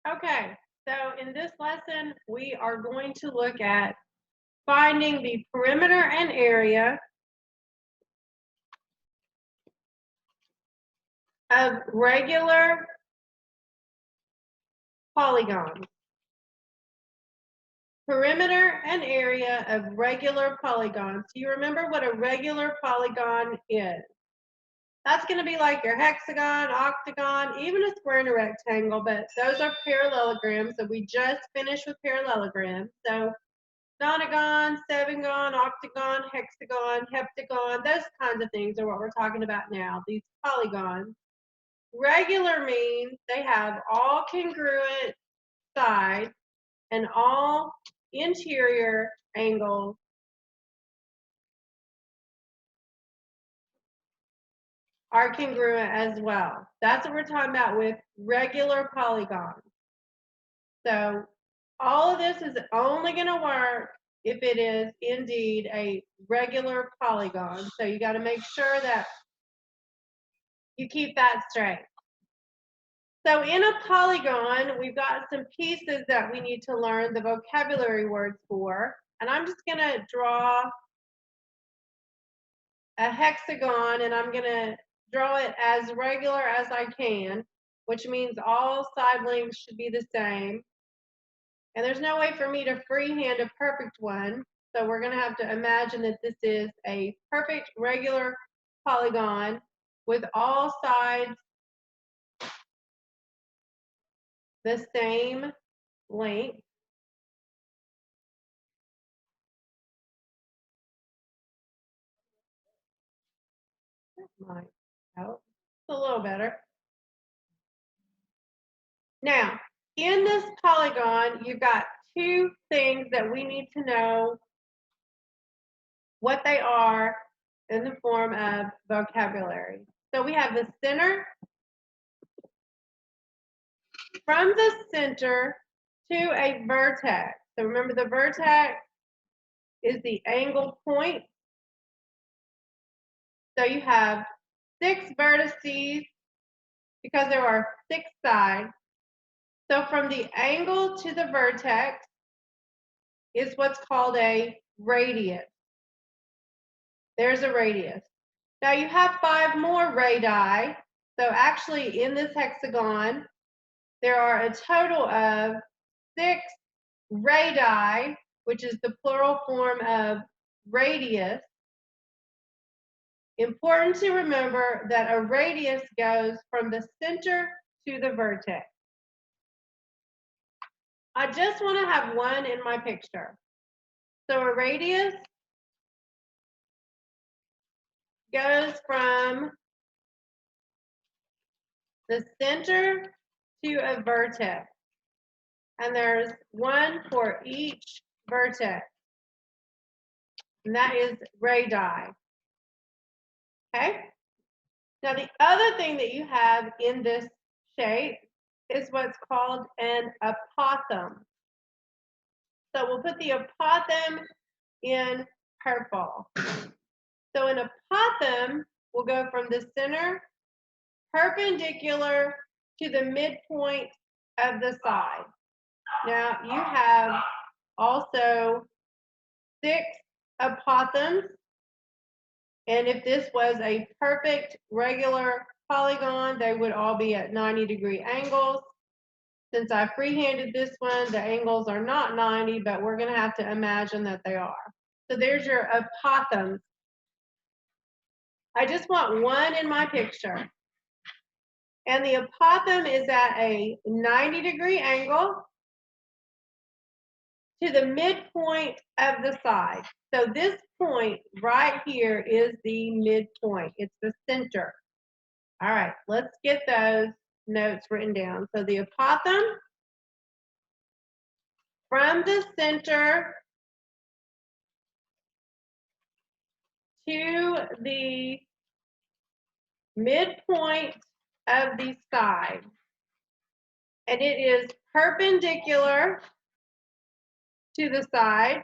Okay, so in this lesson, we are going to look at finding the perimeter and area of regular polygons. Perimeter and area of regular polygons. Do you remember what a regular polygon is? That's going to be like your hexagon, octagon, even a square and a rectangle, but those are parallelograms. So we just finished with parallelograms. So nonagon, sevengon, octagon, hexagon, heptagon, those kinds of things are what we're talking about now, these polygons. Regular means they have all congruent sides and all interior angles are congruent as well. That's what we're talking about with regular polygons. So all of this is only going to work if it is indeed a regular polygon. So you got to make sure that you keep that straight. So in a polygon, we've got some pieces that we need to learn the vocabulary words for. And I'm just going to draw a hexagon, and I'm going to draw it as regular as I can, which means all side lengths should be the same. And there's no way for me to freehand a perfect one. So we're going to have to imagine that this is a perfect regular polygon with all sides the same length. That might help. It's a little better. Now, in this polygon, you've got two things that we need to know what they are in the form of vocabulary. So we have the center. From the center to a vertex. So remember, the vertex is the angle point. So you have 6 vertices because there are 6 sides. So from the angle to the vertex is what's called a radius. There's a radius. Now you have 5 more radii. So actually in this hexagon, there are a total of 6 radii, which is the plural form of radius. Important to remember that a radius goes from the center to the vertex. I just want to have one in my picture. So a radius goes from the center to a vertex. And there's one for each vertex. And that is radii. Okay? Now the other thing that you have in this shape is what's called an apothem. So we'll put the apothem in purple. So an apothem will go from the center perpendicular to the midpoint of the side. Now you have also 6 apothems. And if this was a perfect regular polygon, they would all be at 90-degree angles. Since I freehanded this one, the angles are not 90, but we're going to have to imagine that they are. So there's your apothems. I just want one in my picture. And the apothem is at a 90-degree angle to the midpoint of the side. So this point right here is the midpoint. It's the center. All right, let's get those notes written down. So the apothem from the center to the midpoint of the side. And it is perpendicular to the side.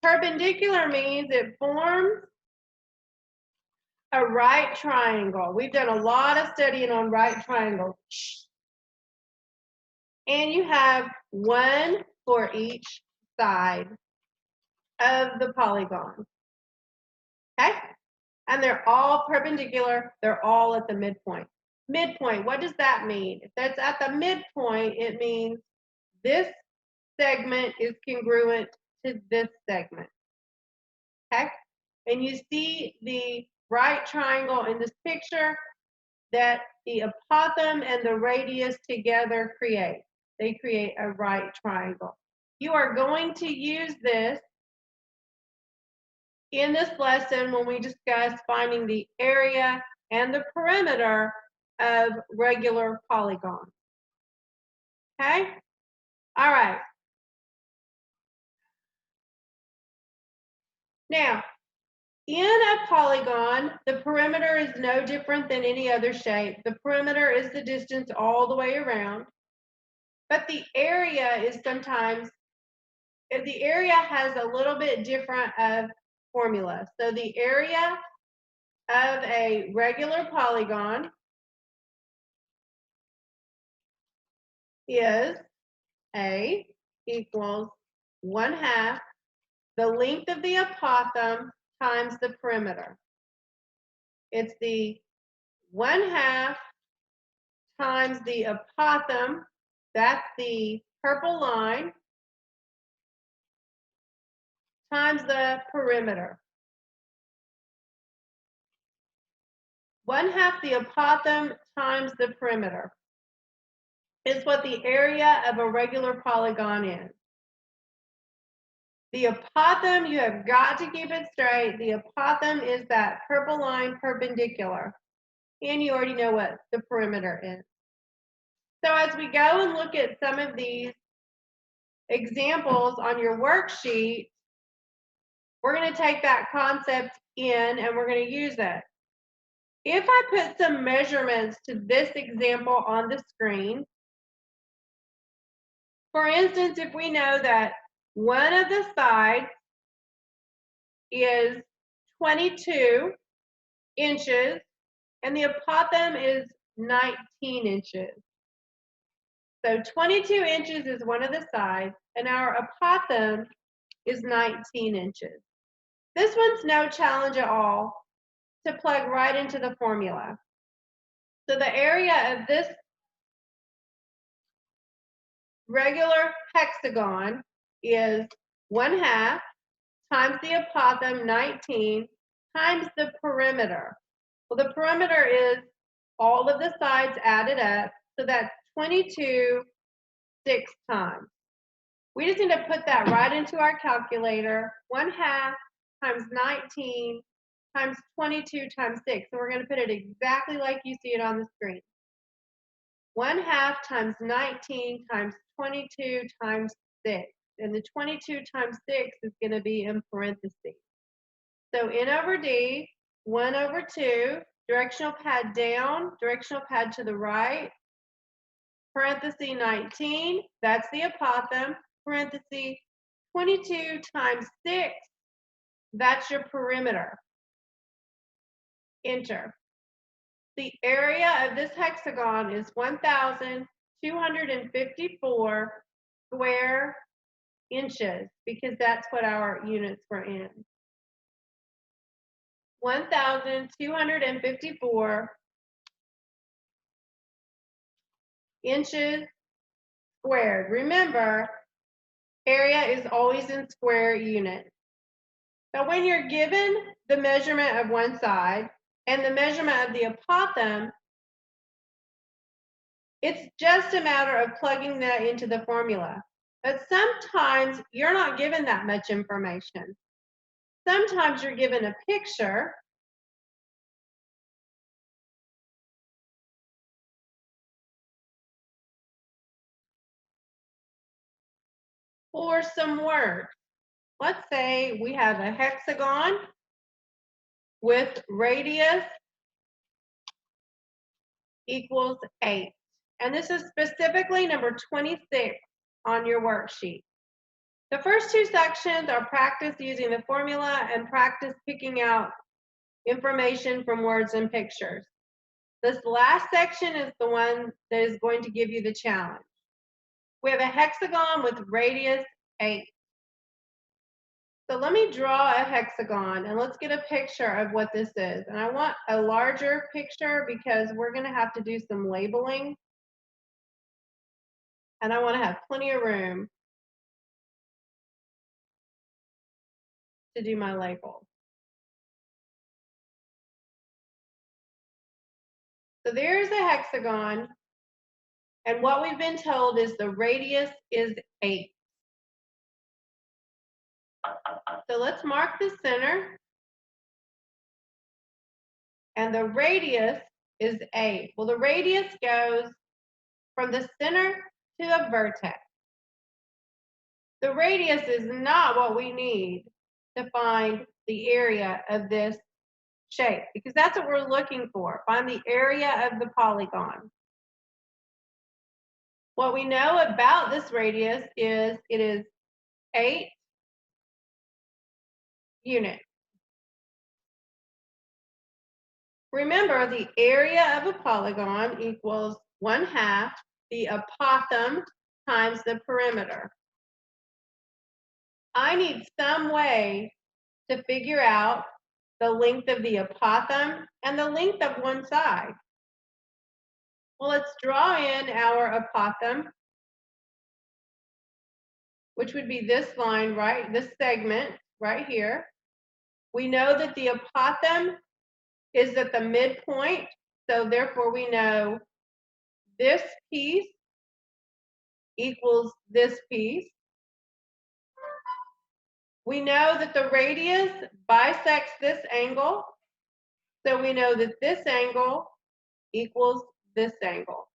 Perpendicular means it forms a right triangle. We've done a lot of studying on right triangles. And you have one for each side of the polygon. Okay? And they're all perpendicular. They're all at the midpoint. Midpoint, what does that mean? If that's at the midpoint, it means this segment is congruent to this segment. Okay? And you see the right triangle in this picture that the apothem and the radius together create. They create a right triangle. You are going to use this in this lesson when we discuss finding the area and the perimeter of regular polygons. Okay? All right. Now, in a polygon, the perimeter is no different than any other shape. The perimeter is the distance all the way around. But the area is sometimes, the area has a little bit different of formula. So the area of a regular polygon is A equals 1/2 the length of the apothem times the perimeter. It's the 1/2 times the apothem, that's the purple line, times the perimeter. 1/2 the apothem times the perimeter is what the area of a regular polygon is. The apothem, you have got to keep it straight. The apothem is that purple line perpendicular. And you already know what the perimeter is. So as we go and look at some of these examples on your worksheet, we're going to take that concept in and we're going to use it. If I put some measurements to this example on the screen, for instance, if we know that one of the sides is 22 inches and the apothem is 19 inches. So 22 inches is one of the sides and our apothem is 19 inches. This one's no challenge at all to plug right into the formula. So the area of this regular hexagon is 1/2 times the apothem 19 times the perimeter. Well, the perimeter is all of the sides added up, so that's 22 6 times. We just need to put that right into our calculator. 1/2 times 19 times 22 times 6. So we're going to put it exactly like you see it on the screen. 1/2 times 19 times 22 times 6. And the 22 times 6 is going to be in parentheses. So N over D, 1 over 2, directional pad down, directional pad to the right, parenthesis 19, that's the apothem, parenthesis 22 times 6, that's your perimeter. Enter. The area of this hexagon is 1,254 square inches because that's what our units were in. 1,254 inches squared. Remember, area is always in square units. So when you're given the measurement of one side and the measurement of the apothem, it's just a matter of plugging that into the formula. But sometimes you're not given that much information. Sometimes you're given a picture or some words. Let's say we have a hexagon with radius equals 8. And this is specifically number 26 on your worksheet. The first two sections are practice using the formula and practice picking out information from words and pictures. This last section is the one that is going to give you the challenge. We have a hexagon with radius 8. So let me draw a hexagon and let's get a picture of what this is. And I want a larger picture because we're going to have to do some labeling. And I want to have plenty of room to do my label. So there's a hexagon. And what we've been told is the radius is 8. So let's mark the center. And the radius is 8. Well, the radius goes from the center to a vertex. The radius is not what we need to find the area of this shape, because that's what we're looking for. Find the area of the polygon. What we know about this radius is it is 8 units. Remember, the area of a polygon equals 1/2 the apothem times the perimeter. I need some way to figure out the length of the apothem and the length of one side. Well, let's draw in our apothem, which would be this line, right? This segment right here. We know that the apothem is at the midpoint, so therefore we know this piece equals this piece. We know that the radius bisects this angle, so we know that this angle equals this angle.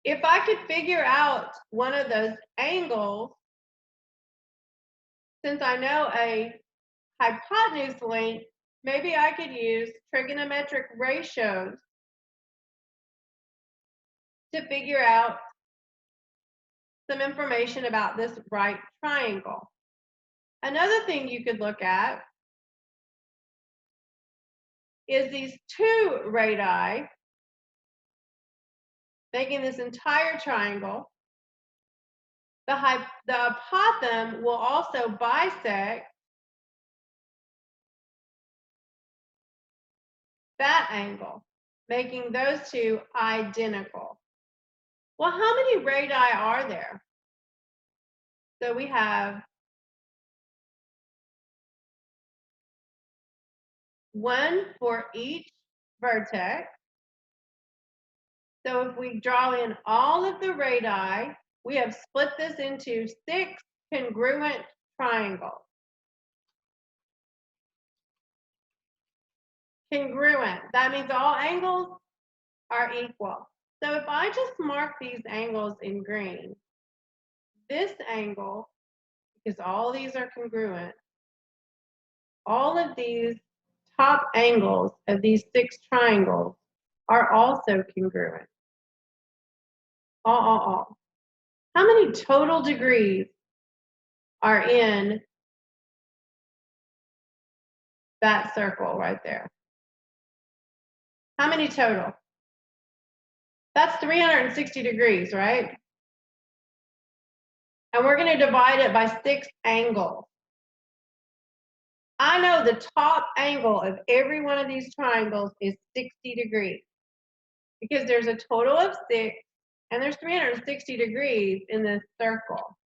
If I could figure out one of those angles, since I know a hypotenuse length, maybe I could use trigonometric ratios to figure out some information about this right triangle. Another thing you could look at is these two radii making this entire triangle. The apothem will also bisect that angle, making those two identical. Well, how many radii are there? So we have one for each vertex. So if we draw in all of the radii, we have split this into 6 congruent triangles. Congruent, that means all angles are equal. So if I just mark these angles in green, this angle, because all these are congruent, all of these top angles of these 6 triangles are also congruent. All. How many total degrees are in that circle right there? How many total? That's 360 degrees, right? And we're going to divide it by 6 angles. I know the top angle of every one of these triangles is 60 degrees because there's a total of 6 and there's 360 degrees in this circle.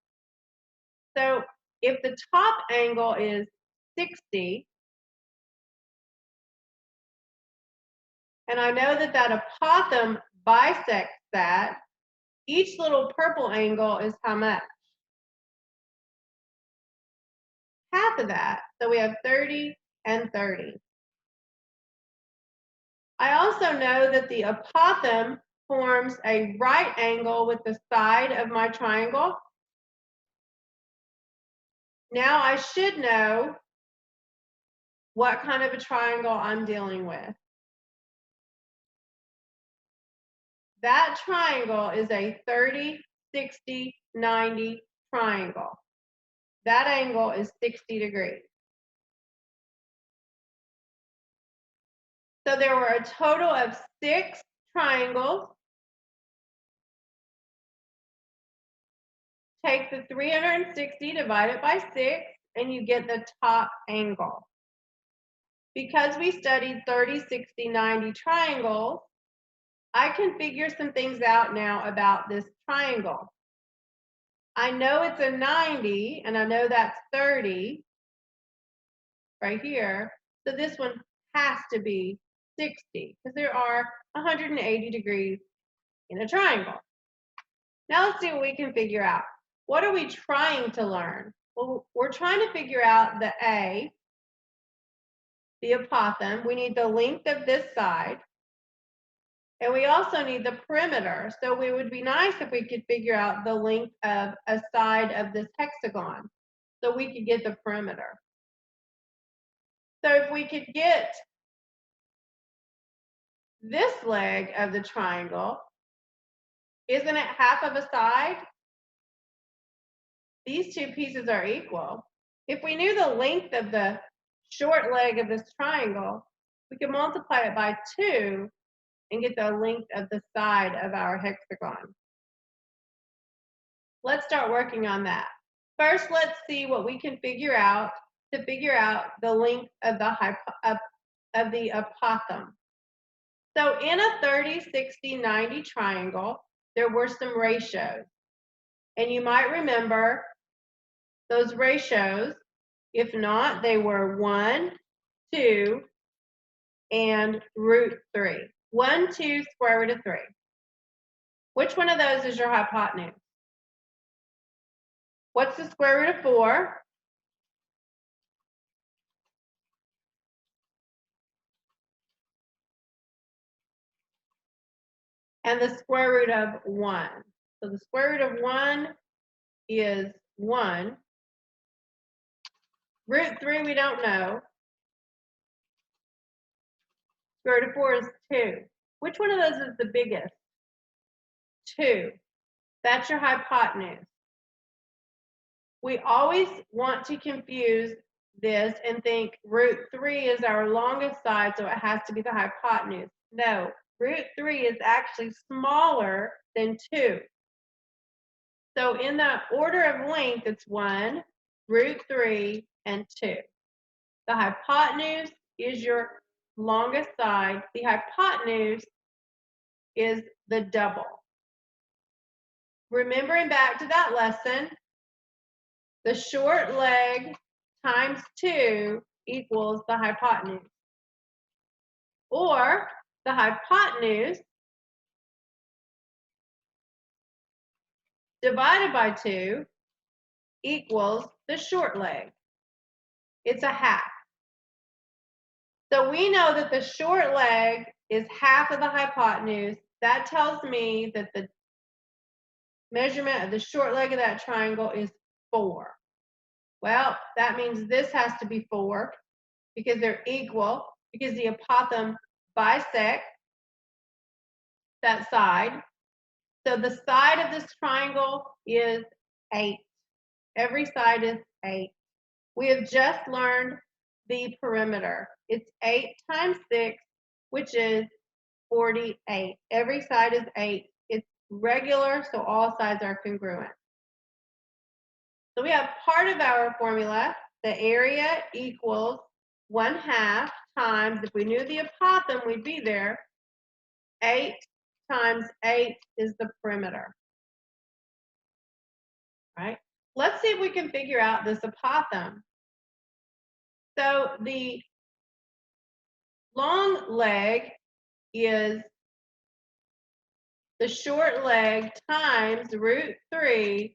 So if the top angle is 60, and I know that that apothem bisects that, each little purple angle is how much? Half of that. So we have 30 and 30. I also know that the apothem forms a right angle with the side of my triangle. Now I should know what kind of a triangle I'm dealing with. That triangle is a 30, 60, 90 triangle. That angle is 60 degrees. So there were a total of 6 triangles take the 360, divide it by 6, and you get the top angle. Because we studied 30, 60, 90 triangles, I can figure some things out now about this triangle. I know it's a 90, and I know that's 30 right here. So this one has to be 60, because there are 180 degrees in a triangle. Now let's see what we can figure out. What are we trying to learn? Well, we're trying to figure out the A, the apothem. We need the length of this side. And we also need the perimeter. So it would be nice if we could figure out the length of a side of this hexagon, so we could get the perimeter. So if we could get this leg of the triangle, isn't it half of a side? These two pieces are equal. If we knew the length of the short leg of this triangle, we could multiply it by 2 and get the length of the side of our hexagon. Let's start working on that. First, let's see what we can figure out to figure out the length of the apothem. So in a 30, 60, 90 triangle, there were some ratios. And you might remember those ratios. If not, they were 1, 2, and root 3. 1, 2, square root of 3. Which one of those is your hypotenuse? What's the square root of 4? And the square root of 1. So the square root of 1 is 1. Root 3 we don't know. Square root of 4 is 2. Which one of those is the biggest? 2. That's your hypotenuse. We always want to confuse this and think root 3 is our longest side, so it has to be the hypotenuse. No, root 3 is actually smaller than 2. So in the order of length, it's 1, root 3, and 2. The hypotenuse is your longest side. The hypotenuse is the double. Remembering back to that lesson, the short leg times 2 equals the hypotenuse. Or the hypotenuse divided by 2 equals the short leg. It's a half. So we know that the short leg is half of the hypotenuse. That tells me that the measurement of the short leg of that triangle is 4. Well, that means this has to be 4 because they're equal, because the apothem bisects that side. So the side of this triangle is 8. Every side is 8. We have just learned the perimeter. It's 8 times 6, which is 48. Every side is 8. It's regular, so all sides are congruent. So we have part of our formula. The area equals 1/2 times, if we knew the apothem, we'd be there. 8 times 8 is the perimeter. Right? Let's see if we can figure out this apothem. So the long leg is the short leg times root 3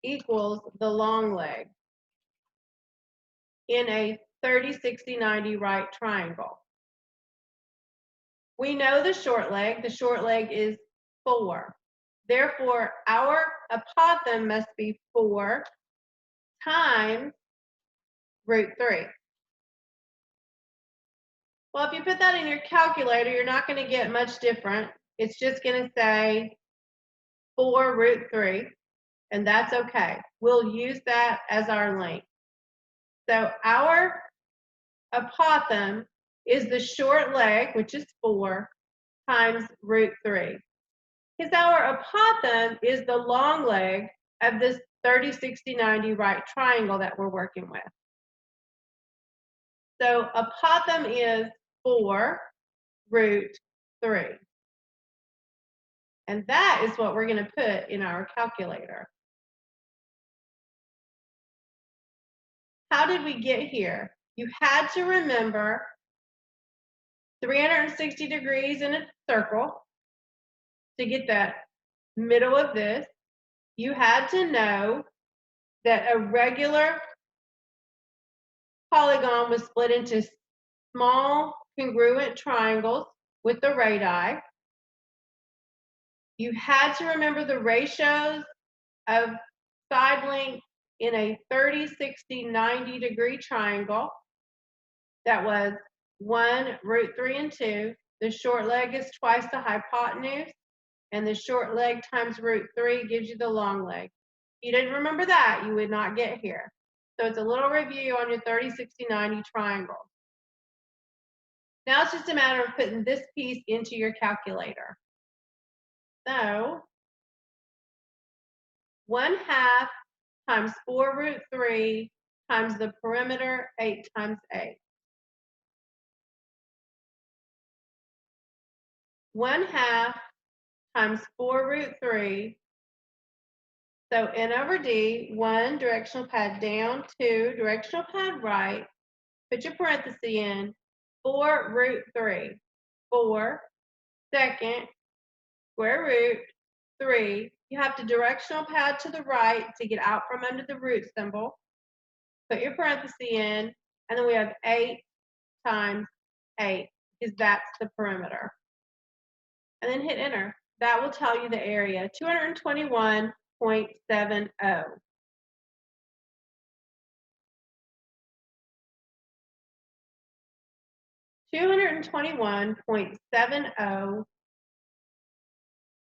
equals the long leg in a 30, 60, 90 right triangle. We know the short leg. The short leg is 4. Therefore, our apothem must be 4 times root 3. Well, if you put that in your calculator, you're not going to get much different. It's just going to say 4 root 3, and that's okay. We'll use that as our length. So our apothem is the short leg, which is 4, times root 3. Because our apothem is the long leg of this 30, 60, 90 right triangle that we're working with. So apothem is 4 root 3. And that is what we're going to put in our calculator. How did we get here? You had to remember 360 degrees in a circle to get that middle of this. You had to know that a regular polygon was split into small congruent triangles with the radii. You had to remember the ratios of side length in a 30, 60, 90 degree triangle. That was 1 root 3 and 2. The short leg is twice the hypotenuse, and the short leg times root 3 gives you the long leg. If you didn't remember that, you would not get here. So it's a little review on your 30, 60, 90 triangle. Now it's just a matter of putting this piece into your calculator. So 1/2 times 4 root 3 times the perimeter, 8 times 8. 1/2 times 4 root 3. So N over D, 1 directional pad down, 2 directional pad right. Put your parenthesis in, 4 root 3. 4 second square root 3. You have to directional pad to the right to get out from under the root symbol. Put your parenthesis in, and then we have 8 times 8, because that's the perimeter. And then hit enter. That will tell you the area, 221.70. 221.70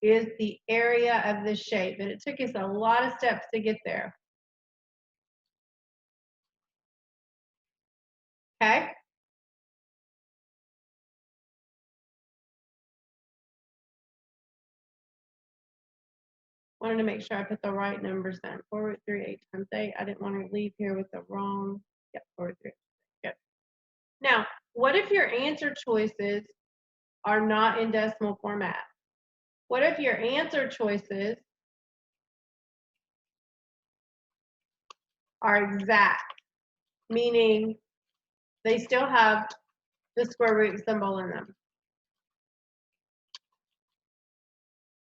is the area of the shape, and it took us a lot of steps to get there. Okay? Wanted to make sure I put the right numbers in. 4 root 3, 8 times 8. I didn't want to leave here with the wrong. Yep, 4 root 3. Good. Now, what if your answer choices are not in decimal format? What if your answer choices are exact, meaning they still have the square root symbol in them?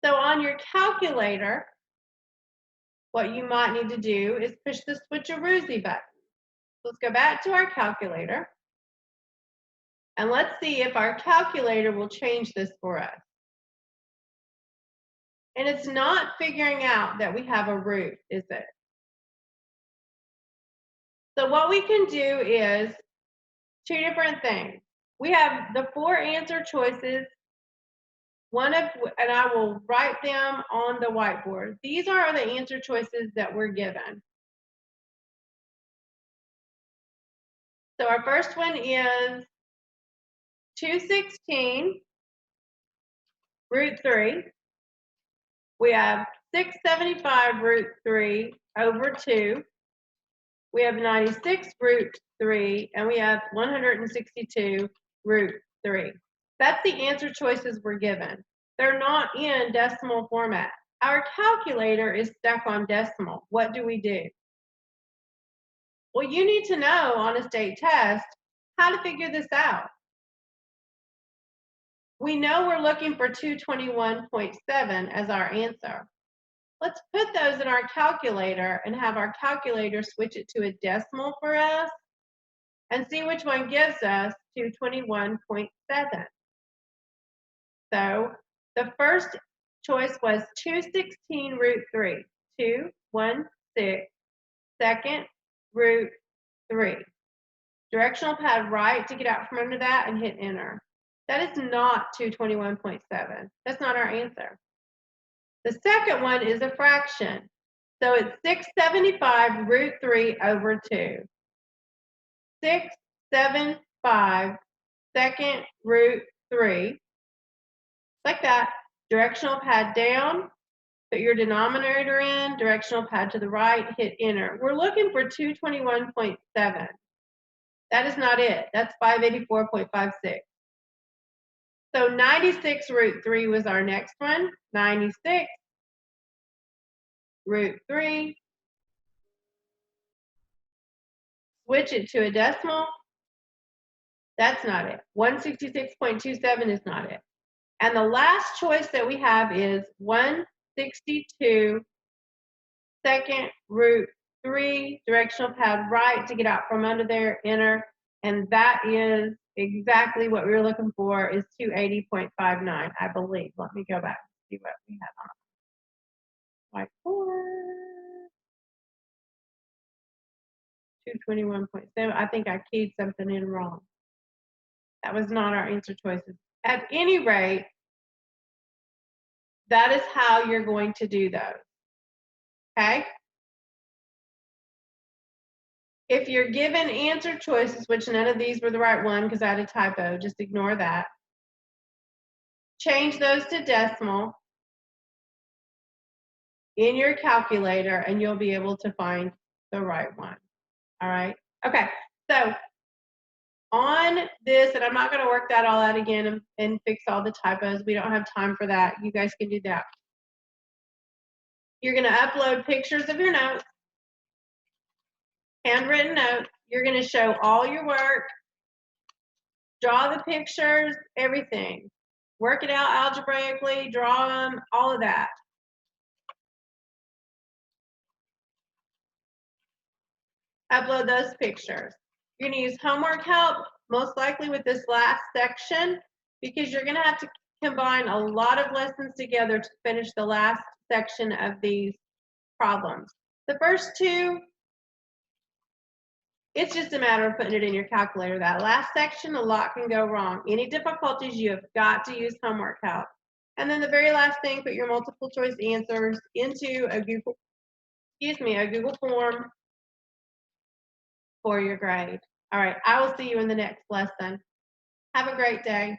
So on your calculator, what you might need to do is push the switcheroozy button. Let's go back to our calculator, and let's see if our calculator will change this for us. And it's not figuring out that we have a root, is it? So what we can do is 2 different things. We have the 4 answer choices, and I will write them on the whiteboard. These are the answer choices that we're given. So our first one is 216 root 3. We have 675 root 3 over 2. We have 96 root 3, and we have 162 root 3. That's the answer choices we're given. They're not in decimal format. Our calculator is stuck on decimal. What do we do? Well, you need to know on a state test how to figure this out. We know we're looking for 221.7 as our answer. Let's put those in our calculator and have our calculator switch it to a decimal for us and see which one gives us 221.7. So the first choice was 216 root 3. 216 second root 3. Directional pad right to get out from under that and hit enter. That is not 221.7. That's not our answer. The second one is a fraction. So it's 675 root 3 over 2. 675 second root 3. Like that. Directional pad down Put your denominator in, directional pad to the right, hit enter. We're looking for 221.7. That is not it. That's 584.56. So 96 root 3 was our next one. 96 root 3. Switch it to a decimal. That's not it. 166.27 is not it. And the last choice that we have is 162 second root 3, directional pad right to get out from under there, enter. And that is exactly what we were looking for, is 280.59, I believe. Let me go back and see what we have on whiteboard. 221.7. I think I keyed something in wrong. That was not our answer choices. At any rate, that is how you're going to do those. Okay? If you're given answer choices, which none of these were the right one because I had a typo, just ignore that. Change those to decimal in your calculator and you'll be able to find the right one. All right? Okay, so on this, and I'm not going to work that all out again and fix all the typos. We don't have time for that. You guys can do that. You're going to upload pictures of your notes, handwritten notes. You're going to show all your work, draw the pictures, everything. Work it out algebraically, draw them, all of that. Upload those pictures. You're going to use homework help, most likely with this last section, because you're going to have to combine a lot of lessons together to finish the last section of these problems. The first two, it's just a matter of putting it in your calculator. That last section, a lot can go wrong. Any difficulties, you have got to use homework help. And then the very last thing, put your multiple choice answers into a Google form for your grade. All right, I will see you in the next lesson. Have a great day.